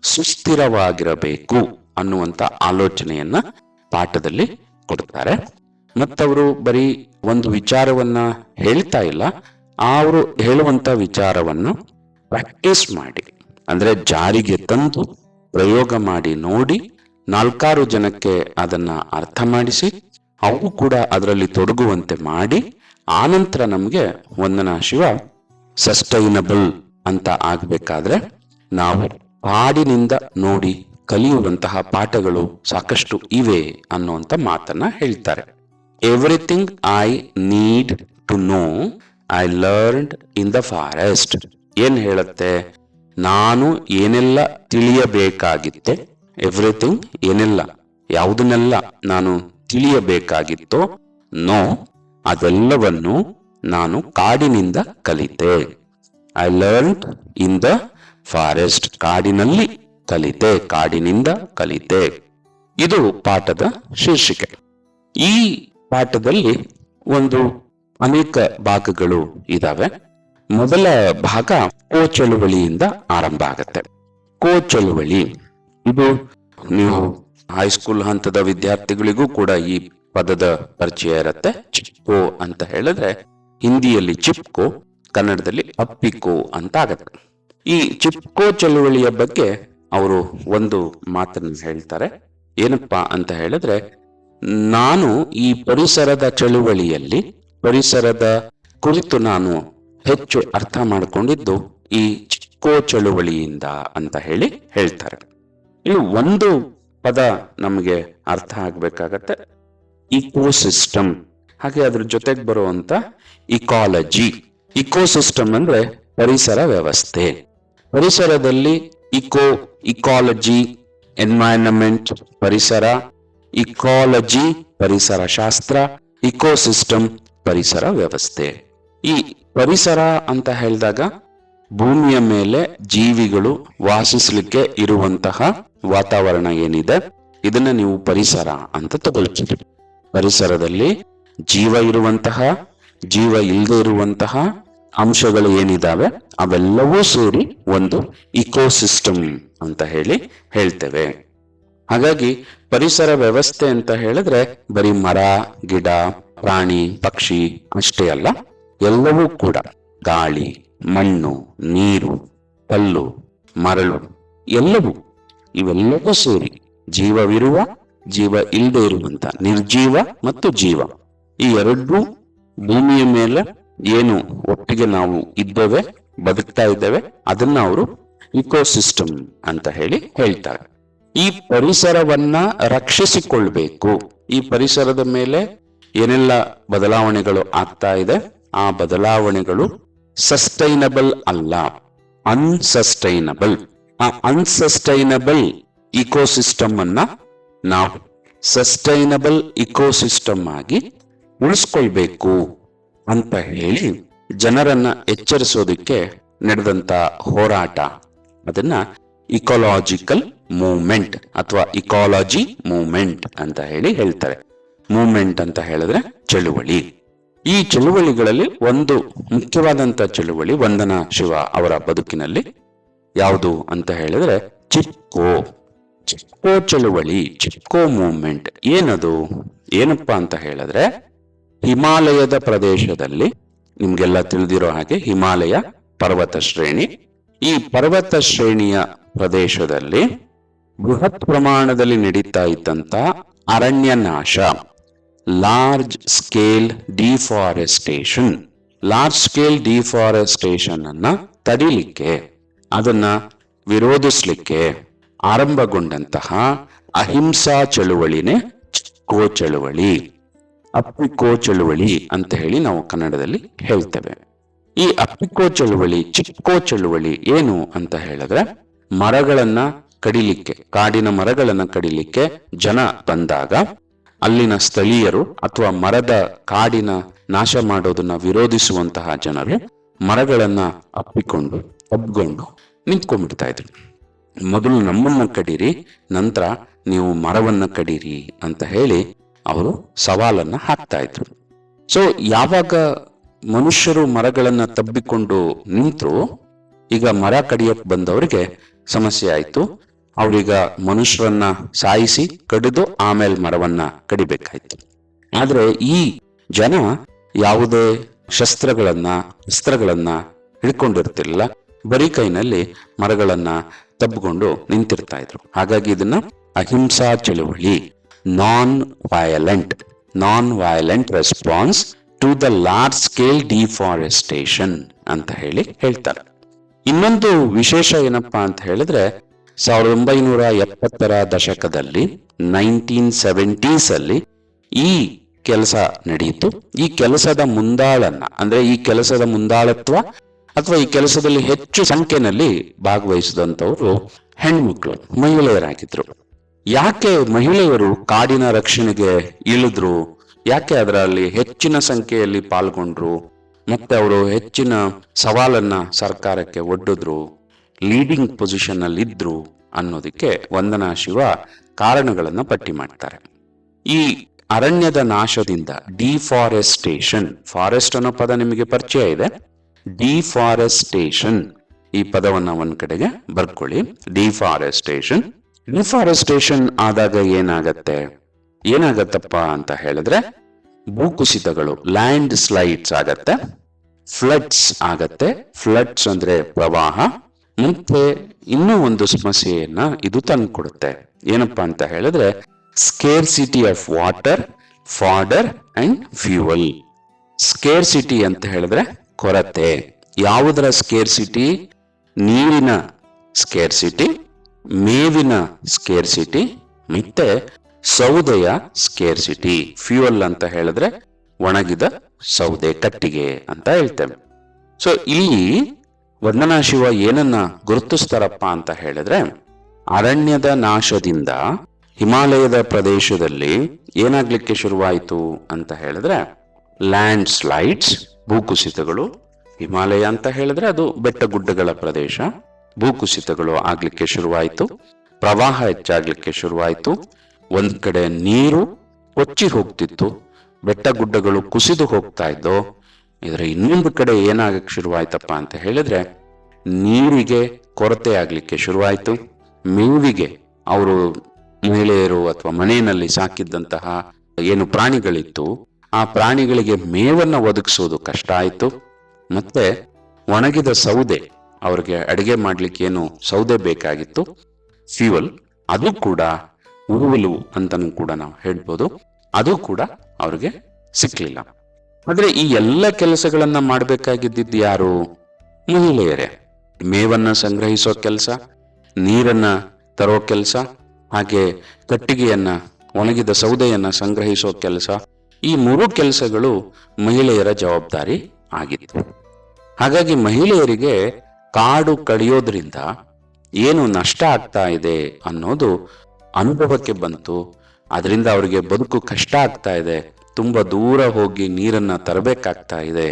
ಸುಸ್ಥಿರವಾಗಿರಬೇಕು ಅನ್ನುವಂತ ಆಲೋಚನೆಯನ್ನ ಪಾಠದಲ್ಲಿ ಕೊಡ್ತಾರೆ. ಮತ್ತವರು ಬರೀ ಒಂದು ವಿಚಾರವನ್ನ ಹೇಳ್ತಾ ಇಲ್ಲ, ಅವರು ಹೇಳುವಂತ ವಿಚಾರವನ್ನು ಪ್ರಾಕ್ಟೀಸ್ ಮಾಡಿ, ಅಂದ್ರೆ ಜಾರಿಗೆ ತಂದು ಪ್ರಯೋಗ ಮಾಡಿ ನೋಡಿ, 4 ಜನಕ್ಕೆ ಅದನ್ನ ಅರ್ಥ ಮಾಡಿಸಿ ಅವು ಕೂಡ ಅದರಲ್ಲಿ ತೊಡಗುವಂತೆ ಮಾಡಿ, ಆನಂತರ ನಮ್ಗೆ ವಂದನಾ ಶಿವ ಸಸ್ಟೈನಬಲ್ ಅಂತ ಆಗ್ಬೇಕಾದ್ರೆ ನಾವು ಪಾಡಿನಿಂದ ನೋಡಿ ಕಲಿಯುವಂತಹ ಪಾಠಗಳು ಸಾಕಷ್ಟು ಇವೆ ಅನ್ನುವಂತ ಮಾತನ್ನ ಹೇಳ್ತಾರೆ. Everything I need to know I learned in the forest. ಏನ್ ಹೇಳುತ್ತೆ? ನಾನು ಏನೆಲ್ಲ ತಿಳಿಯಬೇಕಾಗಿತ್ತೆ, ಎವ್ರಿಥಿಂಗ್ ಏನೆಲ್ಲ, ಯಾವುದನ್ನೆಲ್ಲ ನಾನು ತಿಳಿಯಬೇಕಾಗಿತ್ತೋ, ನೋ ಅದೆಲ್ಲವನ್ನು ನಾನು ಕಾಡಿನಿಂದ ಕಲಿತೆ. I learned in the forest, ಕಾಡಿನಲ್ಲಿ ಕಲಿತೆ, ಕಾಡಿನಿಂದ ಕಲಿತೆ. ಇದು ಪಾಠದ ಶೀರ್ಷಿಕೆ. ಈ ಪಾಠದಲ್ಲಿ ಒಂದು ಅನೇಕ ಭಾಗಗಳು ಇದಾವೆ. ಮೊದಲ ಭಾಗ ಕೋ ಚಳುವಳಿಯಿಂದ ಆರಂಭ ಆಗತ್ತೆ. ಕೋ ಚಳುವಳಿ ಇದು ನೀವು ಹೈಸ್ಕೂಲ್ ಹಂತದ ವಿದ್ಯಾರ್ಥಿಗಳಿಗೂ ಕೂಡ ಈ ಪದದ ಪರಿಚಯ ಇರತ್ತೆ. ಚಿಪ್ಕೋ ಅಂತ ಹೇಳಿದ್ರೆ ಹಿಂದಿಯಲ್ಲಿ ಚಿಪ್ಕೋ, ಕನ್ನಡದಲ್ಲಿ ಅಪ್ಪಿಕೋ ಅಂತ ಆಗತ್ತೆ. ಈ ಚಿಪ್ಕೋ ಚಳುವಳಿಯ ಬಗ್ಗೆ ಅವರು ಒಂದು ಮಾತನ್ನು ಹೇಳ್ತಾರೆ. ಏನಪ್ಪಾ ಅಂತ ಹೇಳಿದ್ರೆ, ನಾನು ಈ ಪರಿಸರದ ಚಳುವಳಿಯಲ್ಲಿ, ಪರಿಸರದ ಕುರಿತು ನಾನು ಹೆಚ್ಚು ಅರ್ಥ ಮಾಡಿಕೊಂಡಿದ್ದು ಈ ಚಿಪ್ಕೋ ಚಳುವಳಿಯಿಂದ ಅಂತ ಹೇಳ್ತಾರೆ. ಇಲ್ಲಿ ಒಂದು ಪದ ನಮಗೆ ಅರ್ಥ ಆಗ್ಬೇಕಾಗತ್ತೆ, ಇಕೋಸಿಸ್ಟಮ್. ಹಾಗೆ ಅದ್ರ ಜೊತೆಗೆ ಬರುವಂತ ಇಕಾಲಜಿ. ಇಕೋಸಿಸ್ಟಮ್ ಅಂದ್ರೆ ಪರಿಸರ ವ್ಯವಸ್ಥೆ. ಪರಿಸರದಲ್ಲಿ ಇಕಾಲಜಿ, ಎನ್ವೈರನ್ಮೆಂಟ್ ಪರಿಸರ, ಇಕಾಲಜಿ ಪರಿಸರ ಶಾಸ್ತ್ರ, ಇಕೋಸಿಸ್ಟಮ್ ಪರಿಸರ ವ್ಯವಸ್ಥೆ. ಈ ಪರಿಸರ ಅಂತ ಹೇಳಿದಾಗ ಭೂಮಿಯ ಮೇಲೆ ಜೀವಿಗಳು ವಾಸಿಸಲಿಕ್ಕೆ ಇರುವಂತಹ ವಾತಾವರಣ ಏನಿದೆ, ಇದನ್ನ ನೀವು ಪರಿಸರ ಅಂತ ತಗೊಳ್ತೀರಿ. ಪರಿಸರದಲ್ಲಿ ಜೀವ ಇರುವಂತಹ, ಜೀವ ಇಲ್ಲದೆ ಇರುವಂತಹ ಅಂಶಗಳು ಏನಿದಾವೆ ಅವೆಲ್ಲವೂ ಸೇರಿ ಒಂದು ಇಕೋಸಿಸ್ಟಮ್ ಅಂತ ಹೇಳ್ತೇವೆ. ಹಾಗಾಗಿ ಪರಿಸರ ವ್ಯವಸ್ಥೆ ಅಂತ ಹೇಳಿದ್ರೆ ಬರೀ ಮರ, ಗಿಡ, ಪ್ರಾಣಿ, ಪಕ್ಷಿ ಅಷ್ಟೇ ಅಲ್ಲ, ಎಲ್ಲವೂ ಕೂಡ ಗಾಳಿ, ಮಣ್ಣು, ನೀರು, ಕಲ್ಲು, ಮರಳು, ಇವೆಲ್ಲವೂ ಸೇರಿ ಜೀವವಿರುವ, ಜೀವ ಇಲ್ಲದೆ ಇರುವಂತ ನಿರ್ಜೀವ ಮತ್ತು ಜೀವ, ಈ ಎರಡೂ ಭೂಮಿಯ ಮೇಲೆ ಏನು ಒಟ್ಟಿಗೆ ನಾವು ಇದ್ದೇವೆ, ಬದುಕ್ತಾ ಇದ್ದೇವೆ, ಅದನ್ನ ಅವರು ಇಕೋಸಿಸ್ಟಮ್ ಅಂತ ಹೇಳ್ತಾರೆ. ಈ ಪರಿಸರವನ್ನ ರಕ್ಷಿಸಿಕೊಳ್ಬೇಕು. ಈ ಪರಿಸರದ ಮೇಲೆ ಏನೆಲ್ಲ ಬದಲಾವಣೆಗಳು ಆಗ್ತಾ ಇದೆ, ಆ ಬದಲಾವಣೆಗಳು ಸಸ್ಟೈನಬಲ್ ಅಲ್ಲ, ಅನ್ಸಸ್ಟೈನಬಲ್. ಆ ಅನ್ಸಸ್ಟೈನಬಲ್ ಇಕೋಸಿಸ್ಟಮ್ ಅನ್ನ ನಾವು ಸಸ್ಟೈನಬಲ್ ಇಕೋಸಿಸ್ಟಮ್ ಆಗಿ ಉಳಿಸ್ಕೊಳ್ಬೇಕು ಅಂತ ಹೇಳಿ ಜನರನ್ನ ಎಚ್ಚರಿಸೋದಕ್ಕೆ ನಡೆದಂತ ಹೋರಾಟ, ಅದನ್ನ ಇಕಾಲಜಿಕಲ್ ಮೂವ್ಮೆಂಟ್ ಅಥವಾ ಇಕಾಲಜಿ ಮೂವ್ಮೆಂಟ್ ಅಂತ ಹೇಳಿ ಹೇಳ್ತಾರೆ. ಮೂವ್ಮೆಂಟ್ ಅಂತ ಹೇಳಿದ್ರೆ ಚಳುವಳಿ. ಈ ಚಳುವಳಿಗಳಲ್ಲಿ ಒಂದು ಮುಖ್ಯವಾದಂತ ಚಳುವಳಿ ವಂದನಾ ಶಿವ ಅವರ ಬದುಕಿನಲ್ಲಿ ಯಾವುದು ಅಂತ ಹೇಳಿದ್ರೆ ಚಿಪ್ಕೋ ಚಳುವಳಿ, ಚಿಪ್ಕೋ ಮೂವ್ಮೆಂಟ್. ಏನಪ್ಪಾ ಅಂತ ಹೇಳಿದ್ರೆ, ಹಿಮಾಲಯದ ಪ್ರದೇಶದಲ್ಲಿ ನಿಮ್ಗೆಲ್ಲ ತಿಳಿದಿರೋ ಹಾಗೆ ಹಿಮಾಲಯ ಪರ್ವತ ಶ್ರೇಣಿ. ಈ ಪರ್ವತ ಶ್ರೇಣಿಯ ಪ್ರದೇಶದಲ್ಲಿ ಬೃಹತ್ ಪ್ರಮಾಣದಲ್ಲಿ ನಡೀತಾ ಇದ್ದಂತ ಅರಣ್ಯ ನಾಶ, ಲಾರ್ಜ್ ಸ್ಕೇಲ್ ಡಿಫಾರೆಸ್ಟೇಷನ್ ಅನ್ನ ತಡಿಲಿಕ್ಕೆ, ಅದನ್ನ ವಿರೋಧಿಸ್ಲಿಕ್ಕೆ ಆರಂಭಗೊಂಡಂತಹ ಅಹಿಂಸಾ ಚಳುವಳಿನೇ ಚಿಪ್ಕೋ ಚಳುವಳಿ, ಅಪ್ಪಿಕೋ ಚಳುವಳಿ ಅಂತ ಹೇಳಿ ನಾವು ಕನ್ನಡದಲ್ಲಿ ಹೇಳ್ತೇವೆ. ಈ ಅಪ್ಪಿಕೋ ಚಳುವಳಿ, ಚಿಪ್ಕೋ ಚಳುವಳಿ ಏನು ಅಂತ ಹೇಳಿದ್ರೆ, ಮರಗಳನ್ನ ಕಡಿಲಿಕ್ಕೆ, ಕಾಡಿನ ಮರಗಳನ್ನ ಕಡಿಲಿಕ್ಕೆ ಜನ ಬಂದಾಗ ಅಲ್ಲಿನ ಸ್ಥಳೀಯರು ಅಥವಾ ಮರದ ಕಾಡಿನ ನಾಶ ಮಾಡೋದನ್ನ ವಿರೋಧಿಸುವಂತಹ ಜನರು ಮರಗಳನ್ನ ಅಪ್ಪಿಕೊಂಡು ನಿಂತ್ಕೊಂಡ್ಬಿಡ್ತಾ ಇದ್ರು. ಮೊದಲು ನಮ್ಮನ್ನ ಕಡೀರಿ, ನಂತರ ನೀವು ಮರವನ್ನ ಕಡೀರಿ ಅಂತ ಹೇಳಿ ಅವರು ಸವಾಲನ್ನ ಹಾಕ್ತಾ ಇದ್ರು. ಸೊ ಯಾವಾಗ ಮನುಷ್ಯರು ಮರಗಳನ್ನ ತಬ್ಬಿಕೊಂಡು ನಿಂತರು, ಈಗ ಮರ ಕಡಿಯಕ್ ಬಂದವರಿಗೆ ಸಮಸ್ಯೆ ಆಯ್ತು. ಅವ್ರೀಗ ಮನುಷ್ಯರನ್ನ ಸಾಯಿಸಿ ಕಡಿದು ಆಮೇಲೆ ಮರವನ್ನ ಕಡಿಬೇಕಾಯ್ತು. ಆದ್ರೆ ಈ ಜನ ಯಾವುದೇ ಅಸ್ತ್ರಗಳನ್ನ ಹಿಡ್ಕೊಂಡಿರ್ತಿರ್ಲಿಲ್ಲ, ಬರೀ ಕೈನಲ್ಲಿ ಮರಗಳನ್ನ ತಬ್ಬಿಕೊಂಡು ನಿಂತಿರ್ತಾ ಇದ್ರು. ಹಾಗಾಗಿ ಇದನ್ನ ಅಹಿಂಸಾ ಚಳುವಳಿ, non violent response to the large scale deforestation ಅಂತ ಹೇಳಿ ಹೇಳ್ತಾರೆ. ಇನ್ನೊಂದು ವಿಶೇಷ ಏನಪ್ಪಾ ಅಂತ ಹೇಳಿದ್ರೆ, 1970ರ ದಶಕದಲ್ಲಿ 1970s ಅಲ್ಲಿ ಈ ಕೆಲಸ ನಡೆಯಿತು. ಈ ಕೆಲಸದ ಮುಂದಾಳನ್ನ, ಅಂದ್ರೆ ಈ ಕೆಲಸದ ಮುಂದಾಳತ್ವ ಅಥವಾ ಈ ಕೆಲಸದಲ್ಲಿ ಹೆಚ್ಚು ಸಂಖ್ಯೆಯಲ್ಲಿ ಭಾಗವಹಿಸಿದಂಥವ್ರು ಹೆಣ್ಮಕ್ಳು, ಮಹಿಳೆಯರಾಗಿದ್ರು. ಯಾಕೆ ಮಹಿಳೆಯರು ಕಾಡಿನ ರಕ್ಷಣೆಗೆ ಇಳಿದ್ರು, ಯಾಕೆ ಅದರಲ್ಲಿ ಹೆಚ್ಚಿನ ಸಂಖ್ಯೆಯಲ್ಲಿ ಪಾಲ್ಗೊಂಡ್ರು, ಮತ್ತೆ ಅವರು ಹೆಚ್ಚಿನ ಸವಾಲನ್ನ ಸರ್ಕಾರಕ್ಕೆ ಒಡ್ಡಿದ್ರು, ಲೀಡಿಂಗ್ ಪೊಸಿಷನ್ ಅಲ್ಲಿ ಇದ್ರು ಅನ್ನೋದಕ್ಕೆ ವಂದನಾ ಶಿವ ಕಾರಣಗಳನ್ನ ಪಟ್ಟಿ ಮಾಡ್ತಾರೆ. ಈ ಅರಣ್ಯದ ನಾಶದಿಂದ, ಡಿಫಾರೆಸ್ಟೇಷನ್, ಫಾರೆಸ್ಟ್ ಅನ್ನೋ ಪದ ನಿಮಗೆ ಪರಿಚಯ ಇದೆ, ಡಿಫಾರೆಸ್ಟೇಷನ್ ಈ ಪದವನ್ನ ಒಂದ್ ಕಡೆಗೆ ಬರ್ಕೊಳ್ಳಿ. ಡಿಫಾರೆಸ್ಟೇಷನ್ ಆದಾಗ ಏನಾಗತ್ತಪ್ಪ ಅಂತ ಹೇಳಿದ್ರೆ, ಭೂಕುಸಿತಗಳು, ಲ್ಯಾಂಡ್ ಸ್ಲೈಡ್ಸ್ ಆಗತ್ತೆ, ಫ್ಲಡ್ಸ್ ಆಗತ್ತೆ. ಫ್ಲಡ್ಸ್ ಅಂದ್ರೆ ಪ್ರವಾಹ. ಮತ್ತೆ ಇನ್ನೂ ಒಂದು ಸಮಸ್ಯೆಯನ್ನ ಇದು ತಂದ್ಕೊಡುತ್ತೆ. ಏನಪ್ಪಾ ಅಂತ ಹೇಳಿದ್ರೆ, scarcity of water, fodder and fuel. Scarcity ಅಂತ ಹೇಳಿದ್ರೆ ಕೊರತೆ. ಯಾವುದರ ಸ್ಕೇರ್ಸಿಟಿ? ನೀರಿನ ಸ್ಕೇರ್ಸಿಟಿ, ಮೇವಿನ ಸ್ಕೇರ್ಸಿಟಿ, ಮತ್ತೆ ಸೌದೆಯ ಸ್ಕೇರ್ಸಿಟಿ. ಫ್ಯೂಯಲ್ ಅಂತ ಹೇಳಿದ್ರೆ ಒಣಗಿದ ಸೌದೆ, ಕಟ್ಟಿಗೆ ಅಂತ ಹೇಳ್ತೇವೆ. ಸೊ ಇಲ್ಲಿ ವಂದನಾ ಶಿವ ಏನನ್ನ ಗುರುತಿಸ್ತಾರಪ್ಪ ಅಂತ ಹೇಳಿದ್ರೆ, ಅರಣ್ಯದ ನಾಶದಿಂದ ಹಿಮಾಲಯದ ಪ್ರದೇಶದಲ್ಲಿ ಏನಾಗ್ಲಿಕ್ಕೆ ಶುರುವಾಯಿತು ಅಂತ ಹೇಳಿದ್ರೆ, ಲ್ಯಾಂಡ್ ಸ್ಲೈಡ್ಸ್, ಭೂಕುಸಿತಗಳು. ಹಿಮಾಲಯ ಅಂತ ಹೇಳಿದ್ರೆ ಅದು ಬೆಟ್ಟ ಗುಡ್ಡಗಳ ಪ್ರದೇಶ. ಭೂಕುಸಿತಗಳು ಆಗ್ಲಿಕ್ಕೆ ಶುರುವಾಯಿತು, ಪ್ರವಾಹ ಹೆಚ್ಚಾಗ್ಲಿಕ್ಕೆ ಶುರುವಾಯಿತು. ಒಂದ್ ಕಡೆ ನೀರು ಕೊಚ್ಚಿ ಹೋಗ್ತಿತ್ತು, ಬೆಟ್ಟ ಗುಡ್ಡಗಳು ಕುಸಿದು ಹೋಗ್ತಾ ಇದ್ದು. ಇದರ ಇನ್ನೊಂದು ಕಡೆ ಏನಾಗಕ್ಕೆ ಶುರುವಾಯ್ತಪ್ಪ ಅಂತ ಹೇಳಿದ್ರೆ, ನೀರಿಗೆ ಕೊರತೆ ಆಗ್ಲಿಕ್ಕೆ ಶುರುವಾಯಿತು. ಮೇವಿಗೆ, ಅವರು ಮಹಿಳೆಯರು ಅಥವಾ ಮನೆಯಲ್ಲಿ ಸಾಕಿದ್ದಂತಹ ಏನು ಪ್ರಾಣಿಗಳಿತ್ತು, ಆ ಪ್ರಾಣಿಗಳಿಗೆ ಮೇವನ್ನ ಒದಗಿಸೋದು ಕಷ್ಟ ಆಯ್ತು. ಮತ್ತೆ ಒಣಗಿದ ಸೌದೆ, ಅವ್ರಿಗೆ ಅಡಿಗೆ ಮಾಡ್ಲಿಕ್ಕೆ ಏನು ಸೌದೆ ಬೇಕಾಗಿತ್ತು, ಫ್ಯೂಯಲ್, ಅದು ಕೂಡ ಉರುವಲು ಅಂತನೂ ಕೂಡ ನಾವು ಹೇಳ್ಬೋದು, ಅದು ಕೂಡ ಅವ್ರಿಗೆ ಸಿಕ್ಲಿಲ್ಲ. ಆದ್ರೆ ಈ ಎಲ್ಲ ಕೆಲಸಗಳನ್ನ ಮಾಡ್ಬೇಕಾಗಿದ್ದಿದ್ದು ಯಾರು? ಮಹಿಳೆಯರೇ. ಮೇವನ್ನ ಸಂಗ್ರಹಿಸೋ ಕೆಲಸ, ನೀರನ್ನ ತರೋ ಕೆಲಸ, ಹಾಗೆ ಕಟ್ಟಿಗೆಯನ್ನ, ಒಣಗಿದ ಸೌದೆಯನ್ನ ಸಂಗ್ರಹಿಸೋ ಕೆಲಸ, ಈ 3 ಕೆಲಸಗಳು ಮಹಿಳೆಯರ ಜವಾಬ್ದಾರಿ ಆಗಿತ್ತು. ಹಾಗಾಗಿ ಮಹಿಳೆಯರಿಗೆ ಕಾಡು ಕಡಿಯೋದ್ರಿಂದ ಏನು ನಷ್ಟ ಆಗ್ತಾ ಇದೆ ಅನ್ನೋದು ಅನುಭವಕ್ಕೆ ಬಂತು. ಅದರಿಂದ ಅವರಿಗೆ ಬದುಕು ಕಷ್ಟ ಆಗ್ತಾ ಇದೆ, ತುಂಬಾ ದೂರ ಹೋಗಿ ನೀರನ್ನ ತರಬೇಕಾಗ್ತಾ ಇದೆ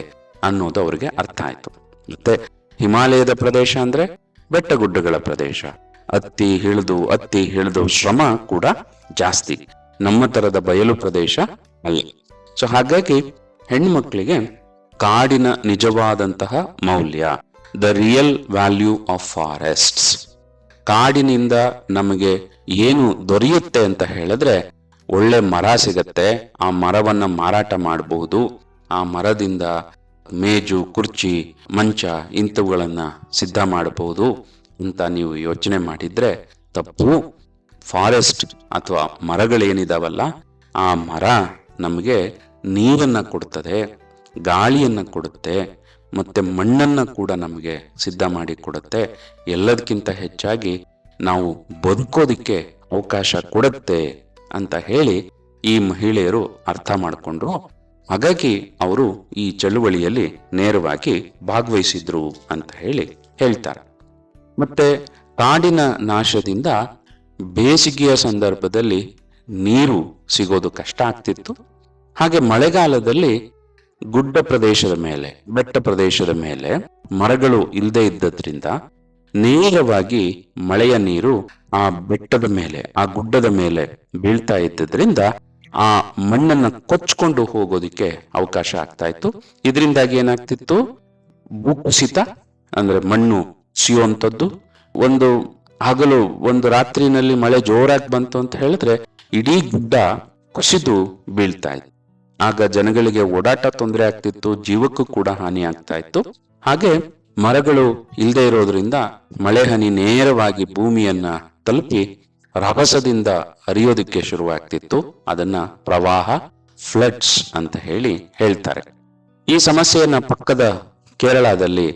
ಅನ್ನೋದು ಅವರಿಗೆ ಅರ್ಥ ಆಯ್ತು. ಮತ್ತೆ ಹಿಮಾಲಯದ ಪ್ರದೇಶ ಅಂದ್ರೆ ಬೆಟ್ಟಗುಡ್ಡಗಳ ಪ್ರದೇಶ, ಹತ್ತಿ ಹಿಡಿದು ಶ್ರಮ ಕೂಡ ಜಾಸ್ತಿ, ನಮ್ಮ ತರದ ಬಯಲು ಪ್ರದೇಶ ಅಲ್ಲ. ಸೊ ಹಾಗಾಗಿ ಹೆಣ್ಮಕ್ಳಿಗೆ ಕಾಡಿನ ನಿಜವಾದಂತಹ ಮೌಲ್ಯ, the real value of forests, ಕಾಡಿನಿಂದ ನಮಗೆ ಏನು ದೊರೆಯುತ್ತೆ ಅಂತ ಹೇಳಿದ್ರೆ, ಒಳ್ಳೆ ಮರ ಸಿಗತ್ತೆ, ಆ ಮರವನ್ನ ಮಾರಾಟ ಮಾಡಬಹುದು, ಆ ಮರದಿಂದ ಮೇಜು, ಕುರ್ಚಿ, ಮಂಚ ಇಂಥವುಗಳನ್ನ ಸಿದ್ಧ ಮಾಡಬಹುದು ಅಂತ ನೀವು ಯೋಚನೆ ಮಾಡಿದ್ರೆ ತಪ್ಪು. ಫಾರೆಸ್ಟ್ ಅಥವಾ ಮರಗಳೇನಿದಾವಲ್ಲ, ಆ ಮರ ನಮಗೆ ನೀರನ್ನ ಕೊಡುತ್ತದೆ, ಗಾಳಿಯನ್ನ ಕೊಡುತ್ತೆ, ಮತ್ತೆ ಮಣ್ಣನ್ನ ಕೂಡ ನಮಗೆ ಸಿದ್ಧ ಮಾಡಿ ಕೊಡುತ್ತೆ. ಎಲ್ಲದಕ್ಕಿಂತ ಹೆಚ್ಚಾಗಿ ನಾವು ಬದುಕೋದಿಕ್ಕೆ ಅವಕಾಶ ಕೊಡುತ್ತೆ ಅಂತ ಹೇಳಿ ಈ ಮಹಿಳೆಯರು ಅರ್ಥ ಮಾಡಿಕೊಂಡ್ರು. ಹಾಗಾಗಿ ಅವರು ಈ ಚಳುವಳಿಯಲ್ಲಿ ನೇರವಾಗಿ ಭಾಗವಹಿಸಿದ್ರು ಅಂತ ಹೇಳಿ ಹೇಳ್ತಾರೆ. ಮತ್ತೆ ಕಾಡಿನ ನಾಶದಿಂದ ಬೇಸಿಗೆಯ ಸಂದರ್ಭದಲ್ಲಿ ನೀರು ಸಿಗೋದು ಕಷ್ಟ ಆಗ್ತಿತ್ತು. ಹಾಗೆ ಮಳೆಗಾಲದಲ್ಲಿ ಗುಡ್ಡ ಪ್ರದೇಶದ ಮೇಲೆ, ಬೆಟ್ಟ ಪ್ರದೇಶದ ಮೇಲೆ ಮರಗಳು ಇಲ್ಲದೆ ಇದ್ದದ್ರಿಂದ ನೇರವಾಗಿ ಮಳೆಯ ನೀರು ಆ ಬೆಟ್ಟದ ಮೇಲೆ, ಆ ಗುಡ್ಡದ ಮೇಲೆ ಬೀಳ್ತಾ ಇದ್ದದ್ರಿಂದ ಆ ಮಣ್ಣನ್ನ ಕೊಚ್ಕೊಂಡು ಹೋಗೋದಿಕ್ಕೆ ಅವಕಾಶ ಆಗ್ತಾ ಇತ್ತು. ಇದರಿಂದಾಗಿ ಏನಾಗ್ತಿತ್ತು, ಭೂಕುಸಿತ ಅಂದ್ರೆ ಮಣ್ಣು ಸಿಯುವಂಥದ್ದು. ಒಂದು ಹಗಲು ಒಂದು ರಾತ್ರಿನಲ್ಲಿ ಮಳೆ ಜೋರಾಗಿ ಬಂತು ಅಂತ ಹೇಳಿದ್ರೆ ಇಡೀ ಗುಡ್ಡ ಕುಸಿದು ಬೀಳ್ತಾ ಇತ್ತು. ಆಗ ಜನಗಳಿಗೆ ಓಡಾಟ ತೊಂದರೆ ಆಗ್ತಿತ್ತು, ಜೀವಕ್ಕೂ ಕೂಡ ಹಾನಿ ಆಗ್ತಾ ಇತ್ತು. ಹಾಗೆ ಮರಗಳು ಇಲ್ಲದೆ ಇರೋದ್ರಿಂದ ಮಳೆ ಹನಿ ನೇರವಾಗಿ ಭೂಮಿಯನ್ನ ತಲುಪಿ ರಭಸದಿಂದ ಹರಿಯೋದಿಕ್ಕೆ ಶುರುವಾಗ್ತಿತ್ತು. ಅದನ್ನ ಪ್ರವಾಹ, ಫ್ಲಡ್ಸ್ ಅಂತ ಹೇಳಿ ಹೇಳ್ತಾರೆ. ಈ ಸಮಸ್ಯೆಯನ್ನ ಪಕ್ಕದ ಕೇರಳದಲ್ಲಿ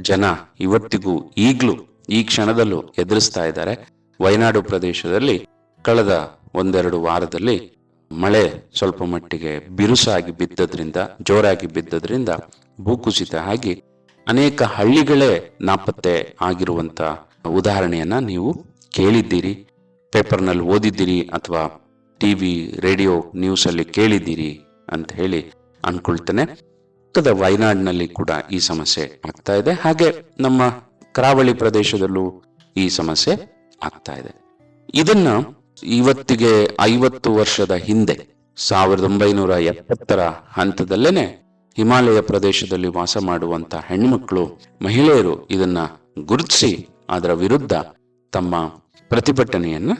ಜನ ಇವತ್ತಿಗೂ ಈಗ್ಲೂ ಈ ಕ್ಷಣದಲ್ಲೂ ಎದುರಿಸ್ತಾ ಇದ್ದಾರೆ. ವಯನಾಡು ಪ್ರದೇಶದಲ್ಲಿ ಕಳೆದ 1-2 ವಾರದಲ್ಲಿ ಮಳೆ ಸ್ವಲ್ಪ ಮಟ್ಟಿಗೆ ಬಿರುಸಾಗಿ ಬಿದ್ದದ್ರಿಂದ, ಜೋರಾಗಿ ಬಿದ್ದದ್ರಿಂದ ಭೂಕುಸಿತ ಆಗಿ ಅನೇಕ ಹಳ್ಳಿಗಳೇ ನಾಪತ್ತೆ ಆಗಿರುವಂತ ಉದಾಹರಣೆಯನ್ನ ನೀವು ಕೇಳಿದ್ದೀರಿ, ಪೇಪರ್ನಲ್ಲಿ ಓದಿದ್ದೀರಿ, ಅಥವಾ ಟಿವಿ, ರೇಡಿಯೋ ನ್ಯೂಸ್ ಅಲ್ಲಿ ಕೇಳಿದ್ದೀರಿ ಅಂತ ಹೇಳಿ ಅನ್ಕೊಳ್ತೇನೆ. ಪಕ್ಕದ ವಯನಾಡಿನಲ್ಲಿ ಕೂಡ ಈ ಸಮಸ್ಯೆ ಆಗ್ತಾ ಇದೆ. ಹಾಗೆ ನಮ್ಮ ಕರಾವಳಿ ಪ್ರದೇಶದಲ್ಲೂ ಈ ಸಮಸ್ಯೆ ಆಗ್ತಾ ಇದೆ. ಇದನ್ನ ಇವತ್ತಿಗೆ 50 ವರ್ಷದ ಹಿಂದೆ 1970ರ ಹಂತದಲ್ಲೇನೆ ಹಿಮಾಲಯ ಪ್ರದೇಶದಲ್ಲಿ ವಾಸ ಮಾಡುವಂತ ಹೆಣ್ಮಕ್ಳು, ಮಹಿಳೆಯರು ಇದನ್ನ ಗುರುತಿಸಿ ಅದರ ವಿರುದ್ಧ ತಮ್ಮ ಪ್ರತಿಭಟನೆಯನ್ನ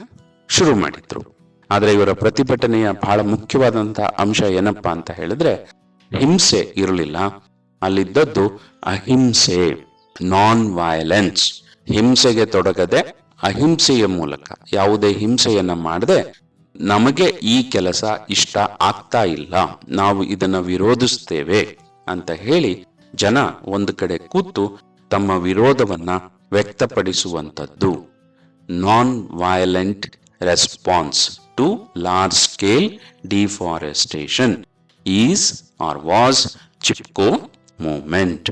ಶುರು ಮಾಡಿದ್ರು. ಆದ್ರೆ ಇವರ ಪ್ರತಿಭಟನೆಯ ಬಹಳ ಮುಖ್ಯವಾದಂತಹ ಅಂಶ ಏನಪ್ಪಾ ಅಂತ ಹೇಳಿದ್ರೆ, ಹಿಂಸೆ ಇರಲಿಲ್ಲ. ಅಲ್ಲಿದ್ದದ್ದು ಅಹಿಂಸೆ, ನಾನ್ ವಯಲೆನ್ಸ್. ಹಿಂಸೆಗೆ ತೊಡಗದೆ ಅಹಿಂಸೆಯ ಮೂಲಕ, ಯಾವುದೇ ಹಿಂಸೆಯನ್ನ ಮಾಡದೆ, ನಮಗೆ ಈ ಕೆಲಸ ಇಷ್ಟ ಆಗ್ತಾ ಇಲ್ಲ, ನಾವು ಇದನ್ನ ವಿರೋಧಿಸ್ತೇವೆ ಅಂತ ಹೇಳಿ ಜನ ಒಂದು ಕಡೆ ಕೂತು ತಮ್ಮ ವಿರೋಧವನ್ನ ವ್ಯಕ್ತಪಡಿಸುವಂಥದ್ದು. Non violent response to large scale deforestation is or was Chipko movement.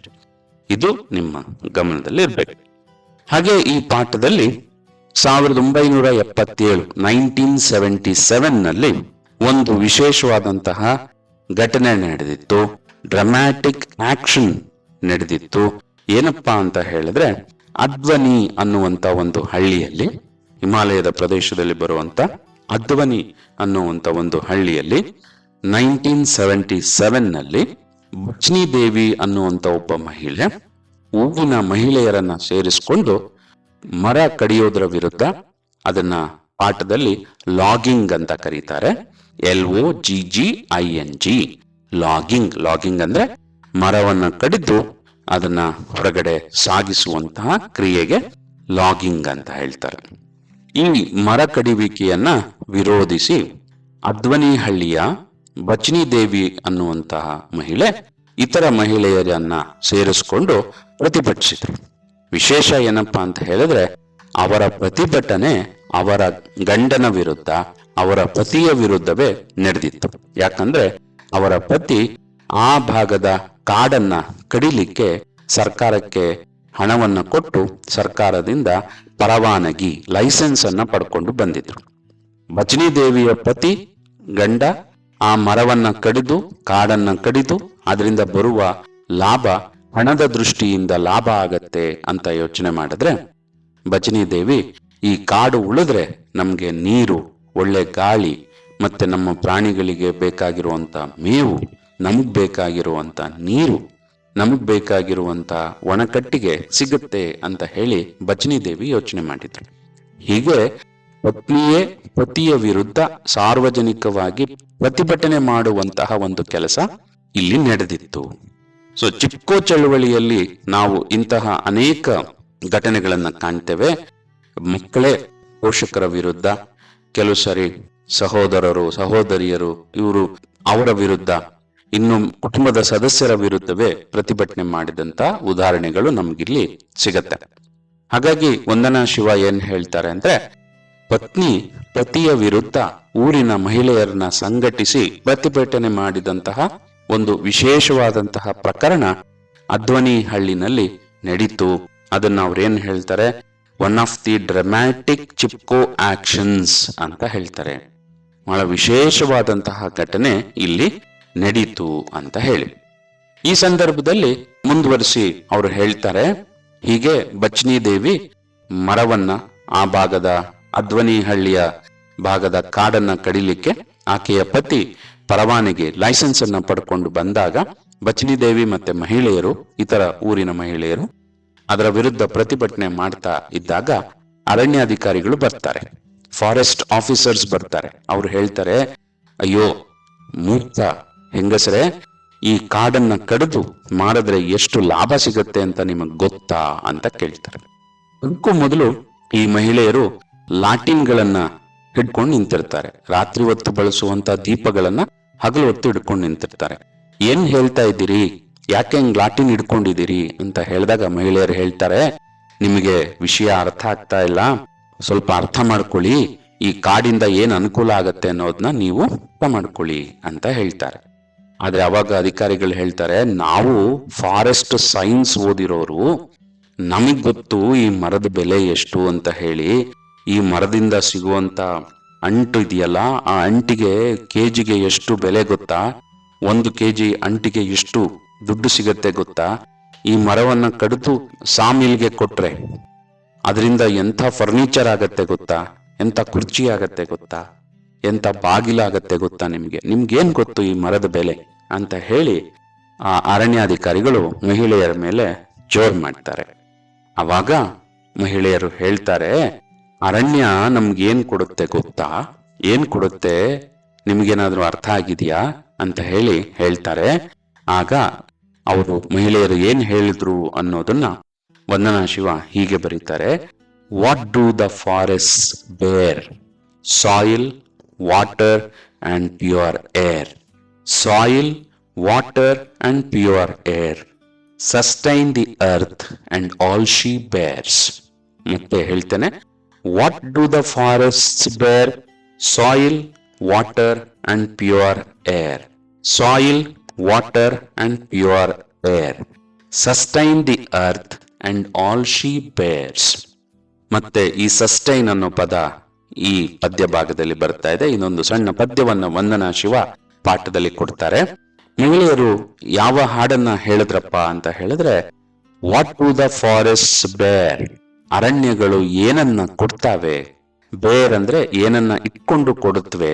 ಇದು ನಿಮ್ಮ ಗಮನದಲ್ಲಿ ಇರ್ಬೇಕು. ಹಾಗೆ ಈ ಪಾಠದಲ್ಲಿ 1977 1977ನಲ್ಲಿ ಒಂದು ವಿಶೇಷವಾದಂತಹ ಘಟನೆ ನಡೆದಿತ್ತು, ಡ್ರಾಮ್ಯಾಟಿಕ್ ಆಕ್ಷನ್ ನಡೆದಿತ್ತು. ಏನಪ್ಪಾ ಅಂತ ಹೇಳಿದ್ರೆ, ಅದ್ವನಿ ಅನ್ನುವಂತ ಒಂದು ಹಳ್ಳಿಯಲ್ಲಿ, ಹಿಮಾಲಯದ ಪ್ರದೇಶದಲ್ಲಿ ಬರುವಂತ ಅದ್ವನಿ ಅನ್ನುವಂತ ಒಂದು ಹಳ್ಳಿಯಲ್ಲಿ 1977ನಲ್ಲಿ ಬಚ್ನಿ ದೇವಿ ಅನ್ನುವಂತ ಒಬ್ಬ ಮಹಿಳೆ ಊರಿನ ಮಹಿಳೆಯರನ್ನ ಸೇರಿಸಿಕೊಂಡು ಮರ ಕಡಿಯೋದ್ರ ವಿರುದ್ಧ, ಅದನ್ನ ಪಾಠದಲ್ಲಿ ಲಾಗಿಂಗ್ ಅಂತ ಕರೀತಾರೆ, LOGGING, ಲಾಗಿಂಗ್. ಲಾಗಿಂಗ್ ಅಂದ್ರೆ ಮರವನ್ನ ಕಡಿದು ಅದನ್ನ ಹೊರಗಡೆ ಸಾಗಿಸುವಂತಹ ಕ್ರಿಯೆಗೆ ಲಾಗಿಂಗ್ ಅಂತ ಹೇಳ್ತಾರೆ. ಈ ಮರ ಕಡಿಯುವಿಕೆಯನ್ನ ವಿರೋಧಿಸಿ ಅದ್ವನಿ ಹಳ್ಳಿಯ ಬಚ್ನಿ ದೇವಿ ಅನ್ನುವಂತಹ ಮಹಿಳೆ ಇತರ ಮಹಿಳೆಯರನ್ನ ಸೇರಿಸಿಕೊಂಡು ಪ್ರತಿಭಟಿಸಿದ್ರು. ವಿಶೇಷ ಏನಪ್ಪಾ ಅಂತ ಹೇಳಿದ್ರೆ, ಅವರ ಪ್ರತಿಭಟನೆ ಅವರ ಗಂಡನ ವಿರುದ್ಧ, ಅವರ ಪತಿಯ ವಿರುದ್ಧವೇ ನಡೆದಿತ್ತು. ಯಾಕಂದ್ರೆ ಅವರ ಪತಿ ಆ ಭಾಗದ ಕಾಡನ್ನ ಕಡಿಲಿಕ್ಕೆ ಸರ್ಕಾರಕ್ಕೆ ಹಣವನ್ನ ಕೊಟ್ಟು ಸರ್ಕಾರದಿಂದ ಪರವಾನಗಿ, ಲೈಸೆನ್ಸ್ ಅನ್ನ ಪಡ್ಕೊಂಡು ಬಂದಿದ್ರು. ಭಜನಿ ದೇವಿಯ ಪತಿ ಗಂಡ ಆ ಮರವನ್ನ ಕಡಿದು, ಕಾಡನ್ನ ಕಡಿದು ಅದರಿಂದ ಬರುವ ಲಾಭ ಹಣದ ದೃಷ್ಟಿಯಿಂದ ಲಾಭ ಆಗತ್ತೆ ಅಂತ ಯೋಚನೆ ಮಾಡಿದ್ರೆ, ಭಜನಿ ದೇವಿ ಈ ಕಾಡು ಉಳಿದ್ರೆ ನಮ್ಗೆ ನೀರು, ಒಳ್ಳೆ ಗಾಳಿ, ಮತ್ತೆ ನಮ್ಮ ಪ್ರಾಣಿಗಳಿಗೆ ಬೇಕಾಗಿರುವಂತ ಮೇವು, ನಮಗ್ ಬೇಕಾಗಿರುವಂತ ನೀರು, ನಮಗ್ ಬೇಕಾಗಿರುವಂತ ಒಣಕಟ್ಟಿಗೆ ಸಿಗುತ್ತೆ ಅಂತ ಹೇಳಿ ಭಜನಿ ದೇವಿ ಯೋಚನೆ ಮಾಡಿದ್ರು. ಹೀಗೆ ಪತ್ನಿಯೇ ಪತಿಯ ವಿರುದ್ಧ ಸಾರ್ವಜನಿಕವಾಗಿ ಪ್ರತಿಭಟನೆ ಮಾಡುವಂತಹ ಒಂದು ಕೆಲಸ ಇಲ್ಲಿ ನಡೆದಿತ್ತು. ಸೊ ಚಿಪ್ಕೋ ಚಳುವಳಿಯಲ್ಲಿ ನಾವು ಇಂತಹ ಅನೇಕ ಘಟನೆಗಳನ್ನ ಕಾಣ್ತೇವೆ. ಮಕ್ಕಳೇ ಪೋಷಕರ ವಿರುದ್ಧ, ಕೆಲವು ಸರಿ ಸಹೋದರರು ಸಹೋದರಿಯರು ಇವರು ಅವರ ವಿರುದ್ಧ, ಇನ್ನು ಕುಟುಂಬದ ಸದಸ್ಯರ ವಿರುದ್ಧವೇ ಪ್ರತಿಭಟನೆ ಮಾಡಿದಂತ ಉದಾಹರಣೆಗಳು ನಮ್ಗಿಲ್ಲಿ ಸಿಗತ್ತೆ. ಹಾಗಾಗಿ ವಂದನಾ ಶಿವ ಏನ್ ಹೇಳ್ತಾರೆ ಅಂದ್ರೆ, ಪತ್ನಿ ಪತಿಯ ವಿರುದ್ಧ ಊರಿನ ಮಹಿಳೆಯರನ್ನ ಸಂಘಟಿಸಿ ಪ್ರತಿಭಟನೆ ಮಾಡಿದಂತಹ ಒಂದು ವಿಶೇಷವಾದಂತಹ ಪ್ರಕರಣ ಅದ್ವನಿಹಳ್ಳಿನಲ್ಲಿ ನಡೀತು. ಅದನ್ನ ಅವ್ರೇನ್ ಹೇಳ್ತಾರೆ, one of the dramatic Chipko actions ಅಂತ ಹೇಳ್ತಾರೆ. ಬಹಳ ವಿಶೇಷವಾದಂತಹ ಘಟನೆ ಇಲ್ಲಿ ನಡೀತು ಅಂತ ಹೇಳಿ. ಈ ಸಂದರ್ಭದಲ್ಲಿ ಮುಂದುವರಿಸಿ ಅವರು ಹೇಳ್ತಾರೆ, ಹೀಗೆ ಭಜನಿ ದೇವಿ ಮರವನ್ನ, ಆ ಭಾಗದ ಅದ್ವನಿಹಳ್ಳಿಯ ಭಾಗದ ಕಾಡನ್ನ ಕಡಿಲಿಕ್ಕೆ ಆಕೆಯ ಪತಿ ಪರವಾನಗಿ, ಲೈಸೆನ್ಸ್ ಅನ್ನ ಪಡ್ಕೊಂಡು ಬಂದಾಗ ಭಜನಿ ದೇವಿ ಮತ್ತೆ ಮಹಿಳೆಯರು, ಇತರ ಊರಿನ ಮಹಿಳೆಯರು ಅದರ ವಿರುದ್ಧ ಪ್ರತಿಭಟನೆ ಮಾಡ್ತಾ ಇದ್ದಾಗ ಅರಣ್ಯಾಧಿಕಾರಿಗಳು ಬರ್ತಾರೆ, ಫಾರೆಸ್ಟ್ ಆಫೀಸರ್ಸ್ ಬರ್ತಾರೆ. ಅವ್ರು ಹೇಳ್ತಾರೆ, ಅಯ್ಯೋ ಮೂರ್ತ ಹೆಂಗಸರೇ, ಈ ಕಾಡನ್ನ ಕಡಿದು ಮಾಡಿದ್ರೆ ಎಷ್ಟು ಲಾಭ ಸಿಗತ್ತೆ ಅಂತ ನಿಮಗ್ ಗೊತ್ತಾ ಅಂತ ಕೇಳ್ತಾರೆ. ಅದಕ್ಕೂ ಮೊದಲು ಈ ಮಹಿಳೆಯರು ಲಾಟಿನ್ಗಳನ್ನ ಹಿಡ್ಕೊಂಡು ನಿಂತಿರ್ತಾರೆ. ರಾತ್ರಿ ಹೊತ್ತು ಬಳಸುವಂತ ದೀಪಗಳನ್ನ ಹಗಲು ಹೊತ್ತು ಹಿಡ್ಕೊಂಡು ನಿಂತಿರ್ತಾರೆ. ಏನ್ ಹೇಳ್ತಾ ಇದ್ದೀರಿ, ಯಾಕೆ ಹಿಂಗ್ ಲಾಟಿನ್ ಹಿಡ್ಕೊಂಡಿದ್ದೀರಿ ಅಂತ ಹೇಳಿದಾಗ ಮಹಿಳೆಯರು ಹೇಳ್ತಾರೆ, ನಿಮಗೆ ವಿಷಯ ಅರ್ಥ ಆಗ್ತಾ ಇಲ್ಲ, ಸ್ವಲ್ಪ ಅರ್ಥ ಮಾಡ್ಕೊಳ್ಳಿ, ಈ ಕಾಡಿಂದ ಏನ್ ಅನುಕೂಲ ಆಗತ್ತೆ ಅನ್ನೋದನ್ನ ನೀವು ಅರ್ಥ ಮಾಡ್ಕೊಳ್ಳಿ ಅಂತ ಹೇಳ್ತಾರೆ. ಆದ್ರೆ ಅವಾಗ ಅಧಿಕಾರಿಗಳು ಹೇಳ್ತಾರೆ, ನಾವು ಫಾರೆಸ್ಟ್ ಸೈನ್ಸ್ ಓದಿರೋರು, ನಮಗ್ ಗೊತ್ತು ಈ ಮರದ ಬೆಲೆ ಎಷ್ಟು ಅಂತ ಹೇಳಿ. ಈ ಮರದಿಂದ ಸಿಗುವಂತ ಅಂಟು ಇದೆಯಲ್ಲ, ಆ ಅಂಟಿಗೆ ಕೆಜಿಗೆ ಎಷ್ಟು ಬೆಲೆ ಗೊತ್ತಾ? 1 ಕೆಜಿ ಅಂಟಿಗೆ ಎಷ್ಟು ದುಡ್ಡು ಸಿಗತ್ತೆ ಗೊತ್ತಾ? ಈ ಮರವನ್ನ ಕಡಿದು ಸಾಮಿಲ್ಗೆ ಕೊಟ್ರೆ ಅದರಿಂದ ಎಂಥ ಫರ್ನಿಚರ್ ಆಗತ್ತೆ ಗೊತ್ತಾ? ಎಂಥ ಕುರ್ಚಿ ಆಗತ್ತೆ ಗೊತ್ತಾ? ಎಂಥ ಬಾಗಿಲಾಗತ್ತೆ ಗೊತ್ತಾ? ನಿಮ್ಗೇನ್ ಗೊತ್ತು ಈ ಮರದ ಬೆಲೆ ಅಂತ ಹೇಳಿ ಆ ಅರಣ್ಯಾಧಿಕಾರಿಗಳು ಮಹಿಳೆಯರ ಮೇಲೆ ಜೋರ್ ಮಾಡ್ತಾರೆ. ಅವಾಗ ಮಹಿಳೆಯರು ಹೇಳ್ತಾರೆ, ಅರಣ್ಯ ನಮ್ಗೇನ್ ಕೊಡುತ್ತೆ ಗೊತ್ತಾ? ಏನ್ ಕೊಡುತ್ತೆ, ನಿಮ್ಗೇನಾದ್ರೂ ಅರ್ಥ ಆಗಿದೆಯಾ ಅಂತ ಹೇಳಿ ಹೇಳ್ತಾರೆ. ಆಗ ಅವರು ಮಹಿಳೆಯರು ಏನ್ ಹೇಳಿದ್ರು ಅನ್ನೋದನ್ನ ವಂದನಾ ಶಿವ ಹೀಗೆ ಬರೀತಾರೆ, ವಾಟ್ ಡೂ ದ ಫಾರೆಸ್ಟ್ ಬೇರ್? Soil, water and pure air. Soil, water and pure air sustain the earth and all she ಬೇರ್ಸ್. ಮತ್ತೆ ಹೇಳ್ತೇನೆ, ವಾಟ್ ಡೂ ದ ಫಾರೆಸ್ಟ್ ಬೇರ್? Soil, water and pure air. Soil, water and pure air sustain the earth and all she ಬೇರ್ಸ್. ಮತ್ತೆ ಈ sustain ಅನ್ನೋ ಪದ ಈ ಪದ್ಯ ಭಾಗದಲ್ಲಿ ಬರ್ತಾ ಇದೆ. ಇನ್ನೊಂದು ಸಣ್ಣ ಪದ್ಯವನ್ನ ವಂದನಾ ಶಿವ ಪಾಠದಲ್ಲಿ ಕೊಡ್ತಾರೆ. ಮಹಿಳೆಯರು ಯಾವ ಹಾಡನ್ನ ಹೇಳಿದ್ರಪ್ಪ ಅಂತ ಹೇಳಿದ್ರೆ, ವಾಟ್ ಟು ದ ಫಾರೆಸ್ಟ್ ಬೇರ್? ಅರಣ್ಯಗಳು ಏನನ್ನ ಕೊಡ್ತಾವೆ? ಬೇರ್ ಅಂದ್ರೆ ಏನನ್ನ ಇಟ್ಕೊಂಡು ಕೊಡುತ್ತವೆ,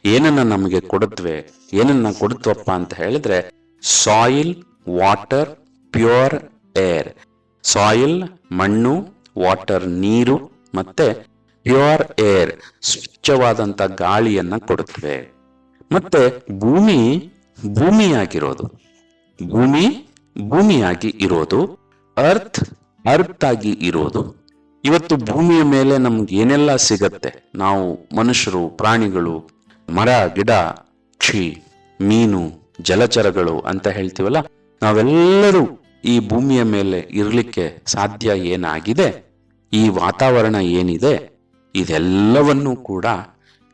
ಏನನ್ನ ನಮಗೆ ಕೊಡುತ್ತವೆ, ಏನನ್ನ ಕೊಡುತ್ತವಪ್ಪ ಅಂತ ಹೇಳಿದ್ರೆ, soil, water, pure air. Soil ಮಣ್ಣು, ವಾಟರ್ ನೀರು, ಮತ್ತೆ ಪ್ಯೂರ್ ಏರ್ ಸ್ವಚ್ಛವಾದಂತ ಗಾಳಿಯನ್ನ ಕೊಡುತ್ತವೆ. ಮತ್ತೆ ಭೂಮಿ ಭೂಮಿಯಾಗಿರೋದು, ಭೂಮಿ ಭೂಮಿಯಾಗಿ ಇರೋದು, ಅರ್ತ್ ಅರ್ತ್ ಆಗಿ ಇರೋದು. ಇವತ್ತು ಭೂಮಿಯ ಮೇಲೆ ನಮ್ಗೆ ಏನೆಲ್ಲ ಸಿಗತ್ತೆ, ನಾವು ಮನುಷ್ಯರು, ಪ್ರಾಣಿಗಳು, ಮರ ಗಿಡ, ಪಕ್ಷಿ, ಮೀನು, ಜಲಚರಗಳು ಅಂತ ಹೇಳ್ತೀವಲ್ಲ, ನಾವೆಲ್ಲರೂ ಈ ಭೂಮಿಯ ಮೇಲೆ ಇರ್ಲಿಕ್ಕೆ ಸಾಧ್ಯ ಏನಾಗಿದೆ, ಈ ವಾತಾವರಣ ಏನಿದೆ, ಇದೆಲ್ಲವನ್ನೂ ಕೂಡ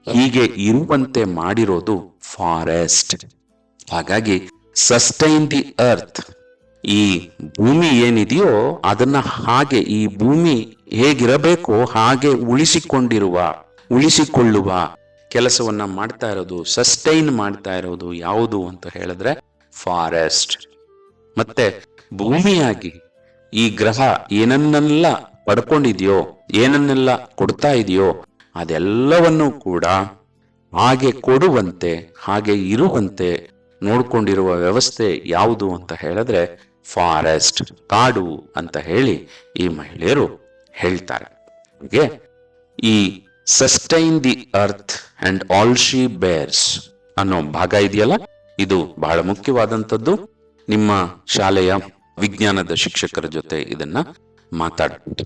ಹೀಗೆ ಇರುವಂತೆ ಮಾಡಿರೋದು ಫಾರೆಸ್ಟ್. ಹಾಗಾಗಿ ಸಸ್ಟೈನ್ ದಿ ಅರ್ತ್, ಈ ಭೂಮಿ ಏನಿದೆಯೋ ಅದನ್ನ ಹಾಗೆ, ಈ ಭೂಮಿ ಹೇಗಿರಬೇಕೋ ಹಾಗೆ ಉಳಿಸಿಕೊಳ್ಳುವ ಕೆಲಸವನ್ನ ಮಾಡ್ತಾ ಇರೋದು, ಸಸ್ಟೈನ್ ಮಾಡ್ತಾ ಇರೋದು ಯಾವುದು ಅಂತ ಹೇಳಿದ್ರೆ ಫಾರೆಸ್ಟ್. ಮತ್ತೆ ಭೂಮಿಯಾಗಿ ಈ ಗ್ರಹ ಏನನ್ನೆಲ್ಲ ಪಡ್ಕೊಂಡಿದೆಯೋ, ಏನನ್ನೆಲ್ಲ ಕೊಡ್ತಾ ಇದೆಯೋ ಅದೆಲ್ಲವನ್ನೂ ಕೂಡ ಹಾಗೆ ಕೊಡುವಂತೆ, ಹಾಗೆ ಇರುವಂತೆ ನೋಡ್ಕೊಂಡಿರುವ ವ್ಯವಸ್ಥೆ ಯಾವುದು ಅಂತ ಹೇಳಿದ್ರೆ ಫಾರೆಸ್ಟ್, ಕಾಡು ಅಂತ ಹೇಳಿ ಈ ಮಹಿಳೆಯರು ಹೇಳ್ತಾರೆ. ಹಾಗೆ ಈ sustain the earth and all she ಬೇರ್ಸ್ ಅನ್ನೋ ಭಾಗ ಇದೆಯಲ್ಲ, ಇದು ಬಹಳ ಮುಖ್ಯವಾದಂಥದ್ದು. ನಿಮ್ಮ ಶಾಲೆಯ ವಿಜ್ಞಾನದ ಶಿಕ್ಷಕರ ಜೊತೆ ಇದನ್ನ ಮಾತಾಡ್ಬೋದು.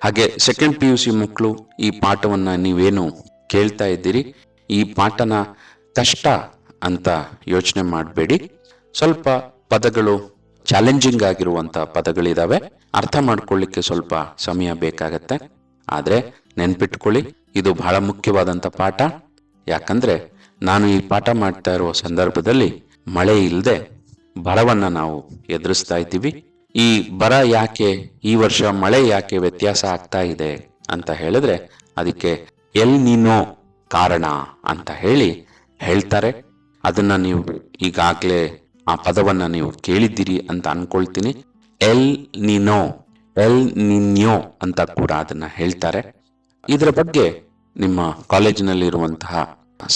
ಹಾಗೆ ಸೆಕೆಂಡ್ PUC ಮಕ್ಕಳು ಈ ಪಾಠವನ್ನ ನೀವೇನು ಕೇಳ್ತಾ ಇದ್ದೀರಿ, ಈ ಪಾಠನ ಕಷ್ಟ ಅಂತ ಯೋಚನೆ ಮಾಡಬೇಡಿ. ಸ್ವಲ್ಪ ಪದಗಳು ಚಾಲೆಂಜಿಂಗ್ ಆಗಿರುವಂತ ಪದಗಳಿದಾವೆ, ಅರ್ಥ ಮಾಡ್ಕೊಳ್ಳಿಕ್ಕೆ ಸ್ವಲ್ಪ ಸಮಯ ಬೇಕಾಗತ್ತೆ. ಆದ್ರೆ ನೆನ್ಪಿಟ್ಕೊಳ್ಳಿ, ಇದು ಬಹಳ ಮುಖ್ಯವಾದಂತ ಪಾಠ. ಯಾಕಂದ್ರೆ ನಾನು ಈ ಪಾಠ ಮಾಡ್ತಾ ಇರುವ ಸಂದರ್ಭದಲ್ಲಿ ಮಳೆ ಇಲ್ಲದೆ ಬರವನ್ನ ನಾವು ಎದುರಿಸ್ತಾ ಇದ್ದೀವಿ. ಈ ಬರ ಯಾಕೆ, ಈ ವರ್ಷ ಮಳೆ ಯಾಕೆ ವ್ಯತ್ಯಾಸ ಆಗ್ತಾ ಇದೆ ಅಂತ ಹೇಳಿದ್ರೆ ಅದಕ್ಕೆ ಎಲ್ ನಿನೋ ಕಾರಣ ಅಂತ ಹೇಳ್ತಾರೆ. ಅದನ್ನ ನೀವು ಈಗಾಗ್ಲೇ ಆ ಪದವನ್ನ ನೀವು ಕೇಳಿದ್ದೀರಿ ಅಂತ ಅನ್ಕೊಳ್ತೀನಿ. ಎಲ್ ನಿನ್ಯೋ ಅಂತ ಕೂಡ ಅದನ್ನ ಹೇಳ್ತಾರೆ. ಇದರ ಬಗ್ಗೆ ನಿಮ್ಮ ಕಾಲೇಜಿನಲ್ಲಿರುವಂತಹ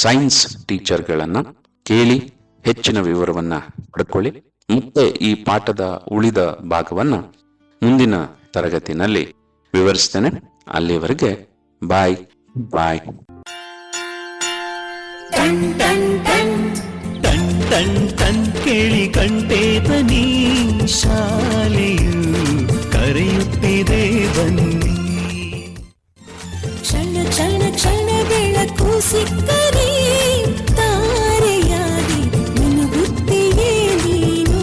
ಸೈನ್ಸ್ ಟೀಚರ್ಗಳನ್ನ ಕೇಳಿ ಹೆಚ್ಚಿನ ವಿವರವನ್ನ ಪಡ್ಕೊಳ್ಳಿ. ಮತ್ತೆ ಈ ಪಾಠದ ಉಳಿದ ಭಾಗವನ್ನ ಮುಂದಿನ ತರಗತಿನಲ್ಲಿ ವಿವರಿಸ್ತೇನೆ. ಅಲ್ಲಿವರೆಗೆ ಬಾಯ್ ಬಾಯ್. ಟನ್ ಟನ್ ಟನ್ ಟನ್ ಟನ್ ಟನ್ ಕೇಳಿ ಕಂಠೆ ಧ್ವನಿ, ಶಾಲೆಯು ಕರೆಯುತ್ತಿದೆ ಬನ್ನಿ. ಕ್ಷಣ ಕ್ಷಣ ಕ್ಷಣ ಬೆಳಕು ಸಿಕ್ಕರೆ ತಾರೆಯಾಗಿ ಮಿನುಗುತ್ತೀಯೇ ನೀನು.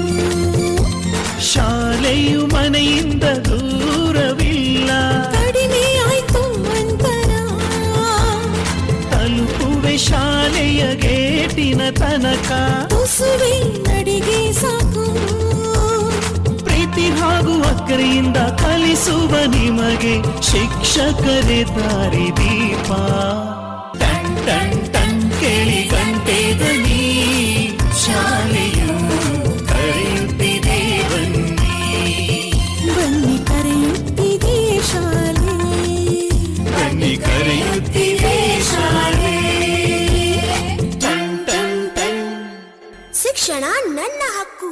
ಶಾಲೆಯು ಮನೆಯಿಂದ ದೂರವಿಲ್ಲ, ಕಡಿಮೆ ಆಯ್ತು ಅಂತರ, ತಲುಪುವೆ ಶಾಲೆಯ ಗೇಟಿನ ತನಕ. ತುಸುವೆ ನಡಿಗೆ ಸಾಕು, ಪ್ರೀತಿ ಹಾಗೂ ಅಕ್ಕರೆಯಿಂದ ಕಲಿಸುವ ನಿಮಗೆ ಶಿಕ್ಷಕರೇ ದಾರಿ ದೀಪ. ಟನ್ ಟನ್ ಟನ್ ಕೇಳಿ ಗಂಟೆ ಧ್ವನಿ, ಶಾಲೆಯು ಕರೆಯುತ್ತಿದೆ ಬನ್ನಿ. ಬನ್ನಿ ಕರೆಯುತ್ತಿದೆ ಶಾಲೆ, ಬನ್ನಿ ಕರೆಯುತ್ತಿದೆ ಶಾಲೆ. ಟನ್ ಟನ್ ಟನ್. ಶಿಕ್ಷಣ ನನ್ನ ಹಕ್ಕು.